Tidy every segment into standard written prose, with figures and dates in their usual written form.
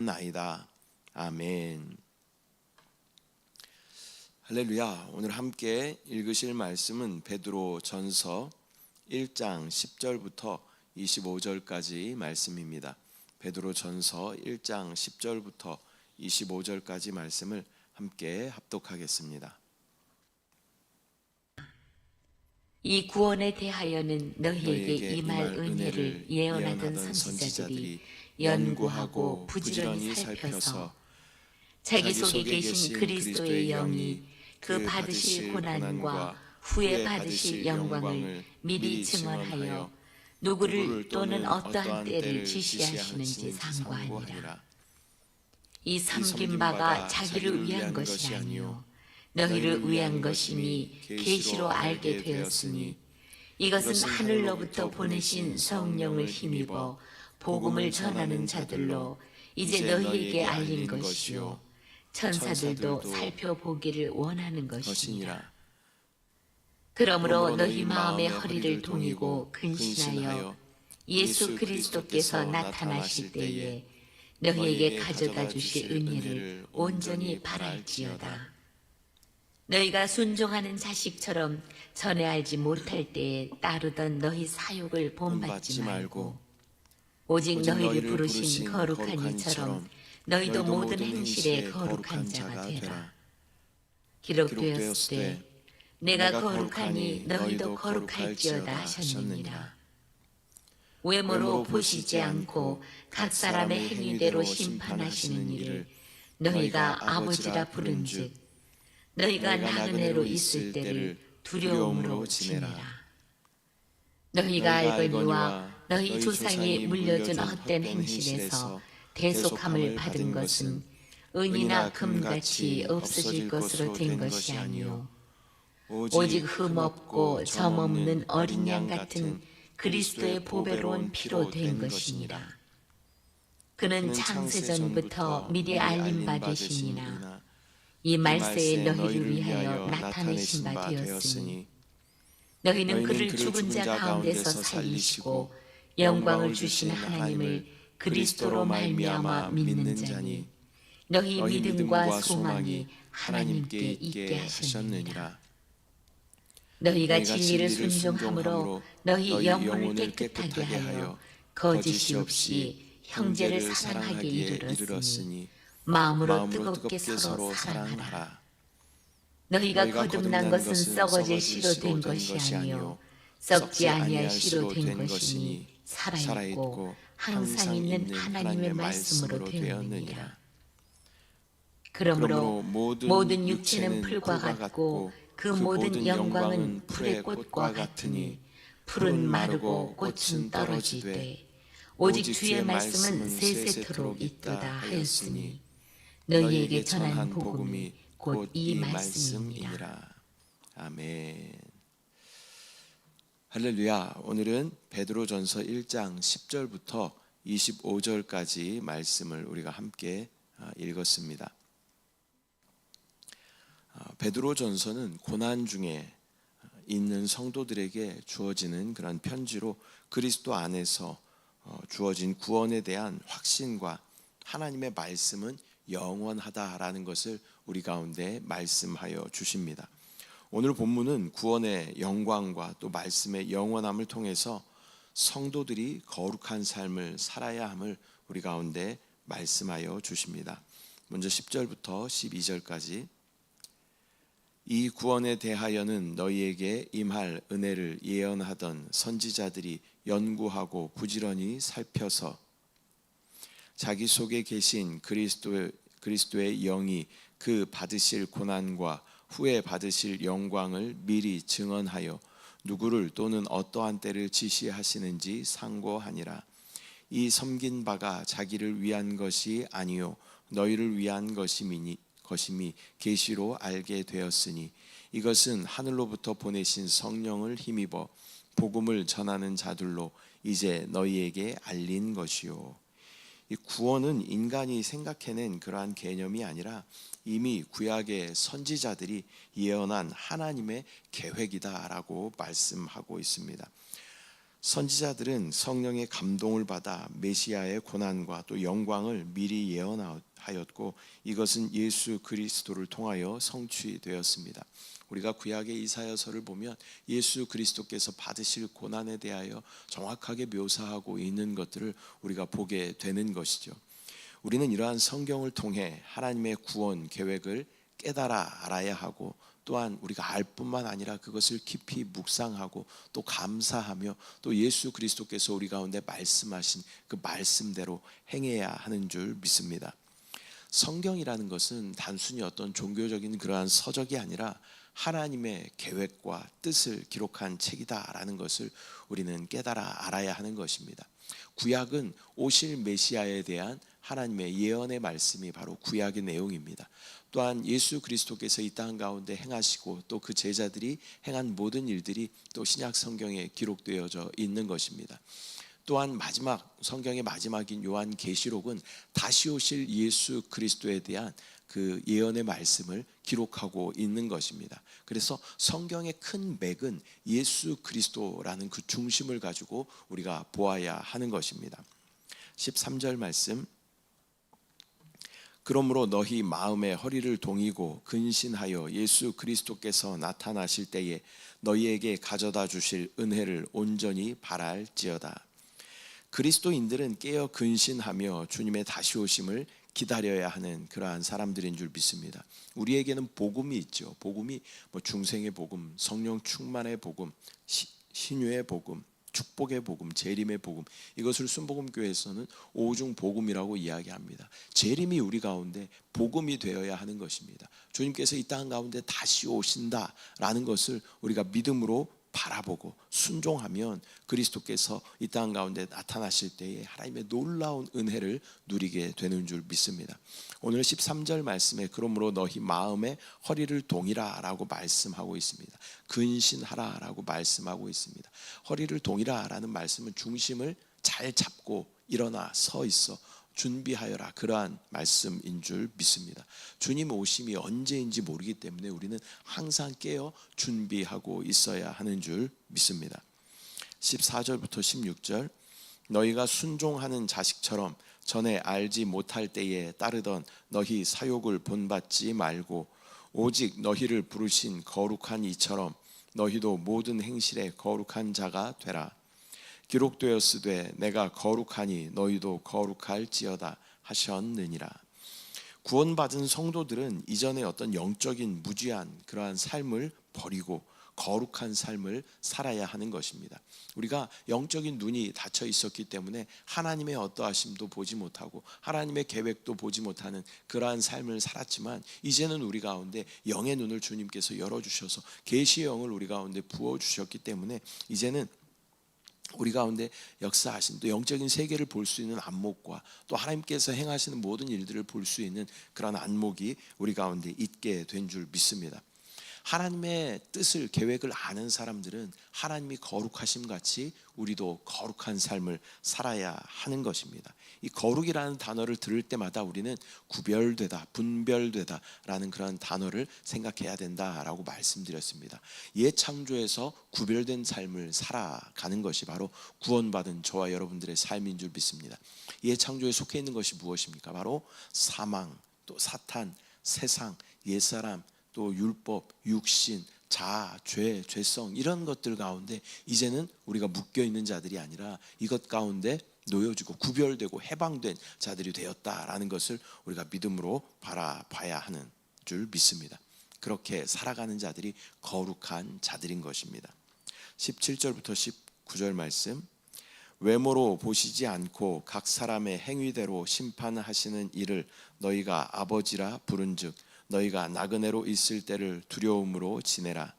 나이다. 아멘. 할렐루야. 오늘 함께 읽으실 말씀은 베드로 전서 1장 10절부터 25절까지 말씀입니다. 베드로 전서 1장 10절부터 25절까지 말씀을 함께 합독하겠습니다. 이 구원에 대하여는 너희에게 임할 은혜를 예언하던 선지자들이 연구하고 부지런히 살펴서 자기 속에 계신 그리스도의 영이 그 받으실 고난과 후에 받으실 영광을 미리 증언하여 누구를 또는 어떠한 때를 지시하시는지 상고하니라. 이 섬긴 바가 자기를 위한 것이 아니요 너희를 위한 것이니 계시로 알게 되었으니 이것은 하늘로부터 보내신 성령을 힘입어 복음을 전하는 자들로 이제 너희에게 알린 것이요 천사들도 살펴보기를 원하는 것이니라. 그러므로 너희 마음의 허리를 동이고 근신하여 예수 그리스도께서 나타나실 때에 너희에게 가져다 주실 은혜를 온전히 바랄지어다. 너희가 순종하는 자식처럼 전에 알지 못할 때에 따르던 너희 사욕을 본받지 말고 오직 너희를 부르신 거룩한 이처럼 너희도 모든 행실에 거룩한 자가 되라. 기록되었을 때 내가 거룩하니 너희도 거룩할지어다 하셨느니라. 외모로 보시지 않고 각 사람의 행위대로 심판하시는 이를 너희가 아버지라 부른즉 너희가 나그네로 있을 때를 두려움으로 지내라. 너희가 알거니와 너희 조상이 물려준 헛된 행실에서 대속함을 받은 것은 은이나 금같이 없어질 것으로 된 것이 아니요 오직 흠없고 점없는 어린 양 같은 그리스도의 보배로운 피로 된 것이니라. 그는 창세전부터 미리 알림 받으시니나 이 말세에 너희를 위하여 나타내신 바 되었으니 너희는 그를 죽은 자 가운데서 살리시고 영광을 주신 하나님을 그리스도로 말미암아 믿는 자니 너희 믿음과 소망이 하나님께 있게 하셨느니라. 너희가 진리를 순종함으로 너희 영혼을 깨끗하게 하여 거짓이 없이 형제를 사랑하게 이르렀으니 마음으로 뜨겁게 서로 사랑하라. 너희가 거듭난 것은 썩어질 씨로 된 것이 아니요 썩지 아니할 씨로 된 것이니 살아있고 항상 있는 하나님의 말씀으로 되었느니라. 그러므로 모든 육체는 풀과 같고 그 모든 영광은 풀의 꽃과 같으니 풀은 마르고 꽃은 떨어지되 오직 주의 말씀은 세세토록 있도다 하였으니 너희에게 전한 복음이 곧 이 말씀이니라. 아멘. 할렐루야. 오늘은 베드로전서 1장 10절부터 25절까지 말씀을 우리가 함께 읽었습니다. 베드로전서는 고난 중에 있는 성도들에게 주어지는 그런 편지로 그리스도 안에서 주어진 구원에 대한 확신과 하나님의 말씀은 영원하다라는 것을 우리 가운데 말씀하여 주십니다. 오늘 본문은 구원의 영광과 또 말씀의 영원함을 통해서 성도들이 거룩한 삶을 살아야 함을 우리 가운데 말씀하여 주십니다. 먼저 10절부터 12절까지 이 구원에 대하여는 너희에게 임할 은혜를 예언하던 선지자들이 연구하고 부지런히 살펴서 자기 속에 계신 그리스도의 영이 그 받으실 고난과 후에 받으실 영광을 미리 증언하여 누구를 또는 어떠한 때를 지시하시는지 상고하니라. 이 섬긴 바가 자기를 위한 것이 아니요 너희를 위한 것임이 계시로 알게 되었으니 이것은 하늘로부터 보내신 성령을 힘입어 복음을 전하는 자들로 이제 너희에게 알린 것이요. 이 구원은 인간이 생각해낸 그러한 개념이 아니라 이미 구약의 선지자들이 예언한 하나님의 계획이다라고 말씀하고 있습니다. 선지자들은 성령의 감동을 받아 메시아의 고난과 또 영광을 미리 예언하였고 이것은 예수 그리스도를 통하여 성취되었습니다. 우리가 구약의 이사야서를 보면 예수 그리스도께서 받으실 고난에 대하여 정확하게 묘사하고 있는 것들을 우리가 보게 되는 것이죠. 우리는 이러한 성경을 통해 하나님의 구원 계획을 깨달아 알아야 하고 또한 우리가 알 뿐만 아니라 그것을 깊이 묵상하고 또 감사하며 또 예수 그리스도께서 우리 가운데 말씀하신 그 말씀대로 행해야 하는 줄 믿습니다. 성경이라는 것은 단순히 어떤 종교적인 그러한 서적이 아니라 하나님의 계획과 뜻을 기록한 책이다라는 것을 우리는 깨달아 알아야 하는 것입니다. 구약은 오실 메시아에 대한 하나님의 예언의 말씀이 바로 구약의 내용입니다. 또한 예수 그리스도께서 이 땅 가운데 행하시고 또 그 제자들이 행한 모든 일들이 또 신약 성경에 기록되어져 있는 것입니다. 또한 성경의 마지막인 요한계시록은 다시 오실 예수 그리스도에 대한 그 예언의 말씀을 기록하고 있는 것입니다. 그래서 성경의 큰 맥은 예수 그리스도라는 그 중심을 가지고 우리가 보아야 하는 것입니다. 13절 말씀, 그러므로 너희 마음의 허리를 동이고 근신하여 예수 그리스도께서 나타나실 때에 너희에게 가져다 주실 은혜를 온전히 바랄지어다. 그리스도인들은 깨어 근신하며 주님의 다시 오심을 기다려야 하는 그러한 사람들인 줄 믿습니다. 우리에게는 복음이 있죠. 복음이 중생의 복음, 성령 충만의 복음, 신유의 복음, 축복의 복음, 재림의 복음, 이것을 순복음교회에서는 오중 복음이라고 이야기합니다. 재림이 우리 가운데 복음이 되어야 하는 것입니다. 주님께서 이 땅 가운데 다시 오신다라는 것을 우리가 믿음으로 바라보고 순종하면 그리스도께서 이 땅 가운데 나타나실 때에 하나님의 놀라운 은혜를 누리게 되는 줄 믿습니다. 오늘 13절 말씀에 그러므로 너희 마음의 허리를 동이라 라고 말씀하고 있습니다. 근신하라 라고 말씀하고 있습니다. 허리를 동이라 라는 말씀은 중심을 잘 잡고 일어나 서 있어 준비하여라, 그러한 말씀인 줄 믿습니다. 주님 오심이 언제인지 모르기 때문에 우리는 항상 깨어 준비하고 있어야 하는 줄 믿습니다. 14절부터 16절, 너희가 순종하는 자식처럼 전에 알지 못할 때에 따르던 너희 사욕을 본받지 말고 오직 너희를 부르신 거룩한 이처럼 너희도 모든 행실에 거룩한 자가 되라. 기록되었으되 내가 거룩하니 너희도 거룩할지어다 하셨느니라. 구원받은 성도들은 이전에 어떤 영적인 무지한 그러한 삶을 버리고 거룩한 삶을 살아야 하는 것입니다. 우리가 영적인 눈이 닫혀 있었기 때문에 하나님의 어떠하심도 보지 못하고 하나님의 계획도 보지 못하는 그러한 삶을 살았지만 이제는 우리 가운데 영의 눈을 주님께서 열어주셔서 계시의 영을 우리 가운데 부어주셨기 때문에 이제는 우리 가운데 역사하신 또 영적인 세계를 볼 수 있는 안목과 또 하나님께서 행하시는 모든 일들을 볼 수 있는 그런 안목이 우리 가운데 있게 된 줄 믿습니다. 하나님의 뜻을 계획을 아는 사람들은 하나님이 거룩하심 같이 우리도 거룩한 삶을 살아야 하는 것입니다. 이 거룩이라는 단어를 들을 때마다 우리는 구별되다, 분별되다 라는 그런 단어를 생각해야 된다라고 말씀드렸습니다. 옛 창조에서 구별된 삶을 살아가는 것이 바로 구원받은 저와 여러분들의 삶인 줄 믿습니다. 옛 창조에 속해 있는 것이 무엇입니까? 바로 사망, 또 사탄, 세상, 옛사람, 또 율법, 육신, 자아, 죄, 죄성, 이런 것들 가운데 이제는 우리가 묶여 있는 자들이 아니라 이것 가운데 놓여지고 구별되고 해방된 자들이 되었다라는 것을 우리가 믿음으로 바라봐야 하는 줄 믿습니다. 그렇게 살아가는 자들이 거룩한 자들인 것입니다. 17절부터 19절 말씀, 외모로 보시지 않고 각 사람의 행위대로 심판하시는 이를 너희가 아버지라 부른즉 너희가 나그네로 있을 때를 두려움으로 지내라.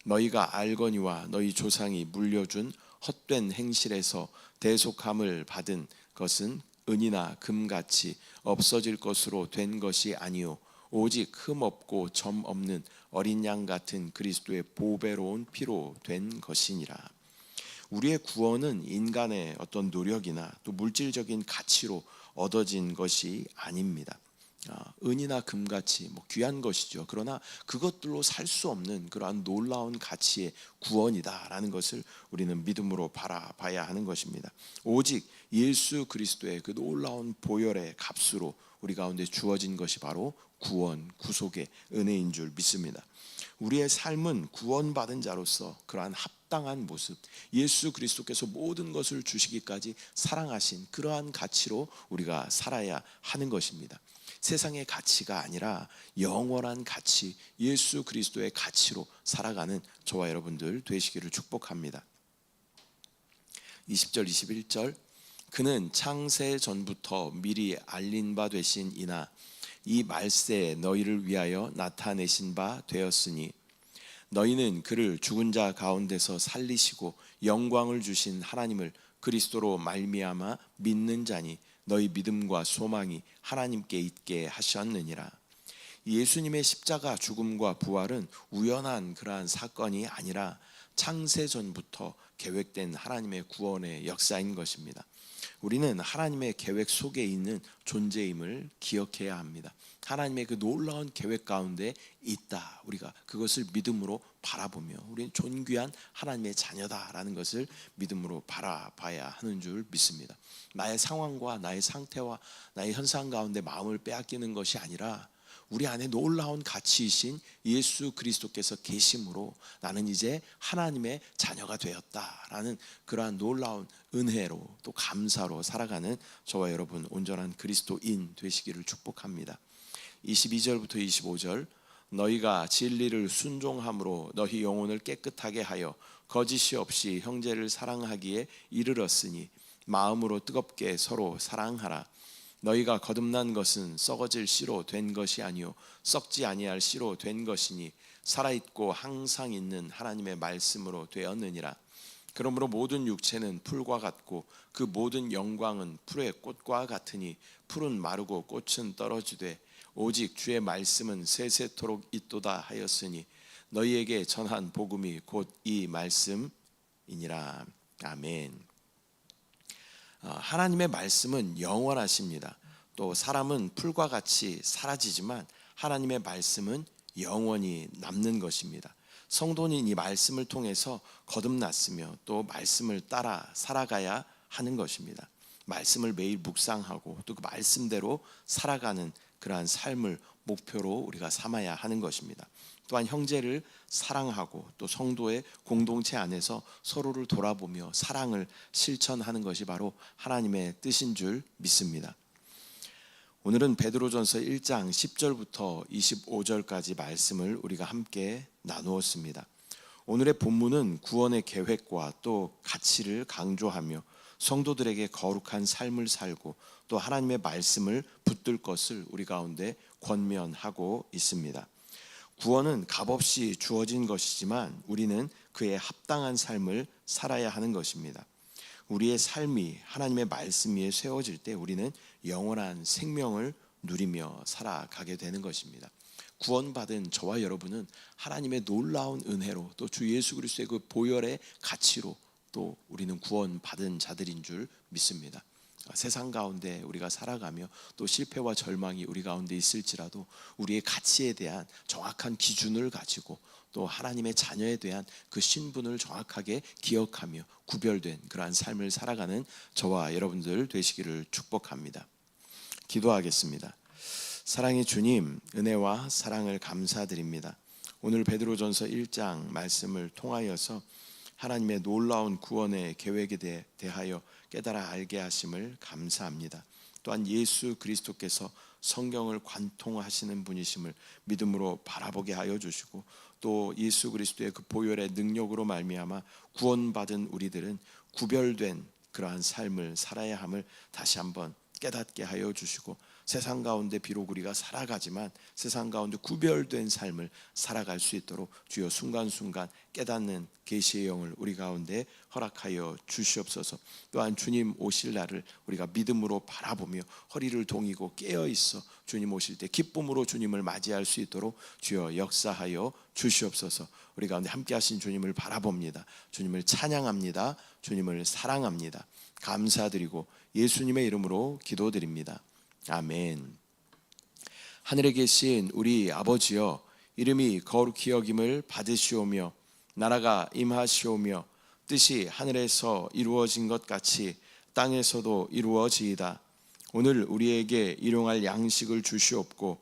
너희가 알거니와 너희 조상이 물려준 헛된 행실에서 대속함을 받은 것은 은이나 금같이 없어질 것으로 된 것이 아니요 오직 흠 없고 점 없는 어린 양 같은 그리스도의 보배로운 피로 된 것이니라. 우리의 구원은 인간의 어떤 노력이나 또 물질적인 가치로 얻어진 것이 아닙니다. 은이나 금같이 귀한 것이죠. 그러나 그것들로 살 수 없는 그러한 놀라운 가치의 구원이다라는 것을 우리는 믿음으로 바라봐야 하는 것입니다. 오직 예수 그리스도의 그 놀라운 보혈의 값으로 우리 가운데 주어진 것이 바로 구원, 구속의 은혜인 줄 믿습니다. 우리의 삶은 구원받은 자로서 그러한 합당한 모습, 예수 그리스도께서 모든 것을 주시기까지 사랑하신 그러한 가치로 우리가 살아야 하는 것입니다. 세상의 가치가 아니라 영원한 가치, 예수 그리스도의 가치로 살아가는 저와 여러분들 되시기를 축복합니다. 20절 21절 그는 창세 전부터 미리 알린 바 되신 이나 이 말세에 너희를 위하여 나타내신 바 되었으니 너희는 그를 죽은 자 가운데서 살리시고 영광을 주신 하나님을 그리스도로 말미암아 믿는 자니 너희 믿음과 소망이 하나님께 있게 하셨느니라. 예수님의 십자가 죽음과 부활은 우연한 그러한 사건이 아니라 창세 전부터 계획된 하나님의 구원의 역사인 것입니다. 우리는 하나님의 계획 속에 있는 존재임을 기억해야 합니다. 하나님의 그 놀라운 계획 가운데 있다. 우리가 그것을 믿음으로 바라보며 우리는 존귀한 하나님의 자녀다라는 것을 믿음으로 바라봐야 하는 줄 믿습니다. 나의 상황과 나의 상태와 나의 현상 가운데 마음을 빼앗기는 것이 아니라 우리 안에 놀라운 가치이신 예수 그리스도께서 계심으로 나는 이제 하나님의 자녀가 되었다라는 그러한 놀라운 은혜로 또 감사로 살아가는 저와 여러분 온전한 그리스도인 되시기를 축복합니다. 22절부터 25절 너희가 진리를 순종함으로 너희 영혼을 깨끗하게 하여 거짓이 없이 형제를 사랑하기에 이르렀으니 마음으로 뜨겁게 서로 사랑하라. 너희가 거듭난 것은 썩어질 씨로 된 것이 아니요 썩지 아니할 씨로 된 것이니 살아있고 항상 있는 하나님의 말씀으로 되었느니라. 그러므로 모든 육체는 풀과 같고 그 모든 영광은 풀의 꽃과 같으니 풀은 마르고 꽃은 떨어지되 오직 주의 말씀은 세세토록 있도다 하였으니 너희에게 전한 복음이 곧 이 말씀이니라. 아멘. 하나님의 말씀은 영원하십니다. 또 사람은 풀과 같이 사라지지만 하나님의 말씀은 영원히 남는 것입니다. 성도는 이 말씀을 통해서 거듭났으며 또 말씀을 따라 살아가야 하는 것입니다. 말씀을 매일 묵상하고 또 그 말씀대로 살아가는 그러한 삶을 목표로 우리가 삼아야 하는 것입니다. 또한 형제를 사랑하고 또 성도의 공동체 안에서 서로를 돌아보며 사랑을 실천하는 것이 바로 하나님의 뜻인 줄 믿습니다. 오늘은 베드로전서 1장 10절부터 25절까지 말씀을 우리가 함께 나누었습니다. 오늘의 본문은 구원의 계획과 또 가치를 강조하며 성도들에게 거룩한 삶을 살고 또 하나님의 말씀을 붙들 것을 우리 가운데 권면하고 있습니다. 구원은 값없이 주어진 것이지만 우리는 그에 합당한 삶을 살아야 하는 것입니다. 우리의 삶이 하나님의 말씀 위에 세워질 때 우리는 영원한 생명을 누리며 살아가게 되는 것입니다. 구원받은 저와 여러분은 하나님의 놀라운 은혜로 또 주 예수 그리스도의 그 보혈의 가치로 또 우리는 구원받은 자들인 줄 믿습니다. 세상 가운데 우리가 살아가며 또 실패와 절망이 우리 가운데 있을지라도 우리의 가치에 대한 정확한 기준을 가지고 또 하나님의 자녀에 대한 그 신분을 정확하게 기억하며 구별된 그러한 삶을 살아가는 저와 여러분들 되시기를 축복합니다. 기도하겠습니다. 사랑의 주님, 은혜와 사랑을 감사드립니다. 오늘 베드로전서 1장 말씀을 통하여서 하나님의 놀라운 구원의 계획에 대하여 깨달아 알게 하심을 감사합니다. 또한 예수 그리스도께서 성경을 관통하시는 분이심을 믿음으로 바라보게 하여 주시고 또 예수 그리스도의 그 보혈의 능력으로 말미암아 구원받은 우리들은 구별된 그러한 삶을 살아야 함을 다시 한번 깨닫게 하여 주시고 세상 가운데 비록 우리가 살아가지만 세상 가운데 구별된 삶을 살아갈 수 있도록 주여 순간순간 깨닫는 계시의 영을 우리 가운데 허락하여 주시옵소서. 또한 주님 오실 날을 우리가 믿음으로 바라보며 허리를 동이고 깨어있어 주님 오실 때 기쁨으로 주님을 맞이할 수 있도록 주여 역사하여 주시옵소서. 우리 가운데 함께 하신 주님을 바라봅니다. 주님을 찬양합니다. 주님을 사랑합니다. 감사드리고 예수님의 이름으로 기도드립니다. 아멘. 하늘에 계신 우리 아버지여, 이름이 거룩히 여김을 받으시오며 나라가 임하시오며 뜻이 하늘에서 이루어진 것 같이 땅에서도 이루어지이다. 오늘 우리에게 일용할 양식을 주시옵고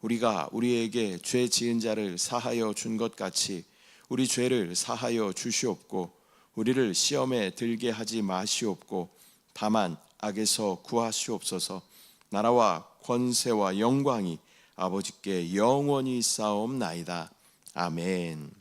우리가 우리에게 죄 지은 자를 사하여 준 것 같이 우리 죄를 사하여 주시옵고 우리를 시험에 들게 하지 마시옵고 다만 악에서 구하시옵소서. 나라와 권세와 영광이 아버지께 영원히 쌓옵나이다. 아멘.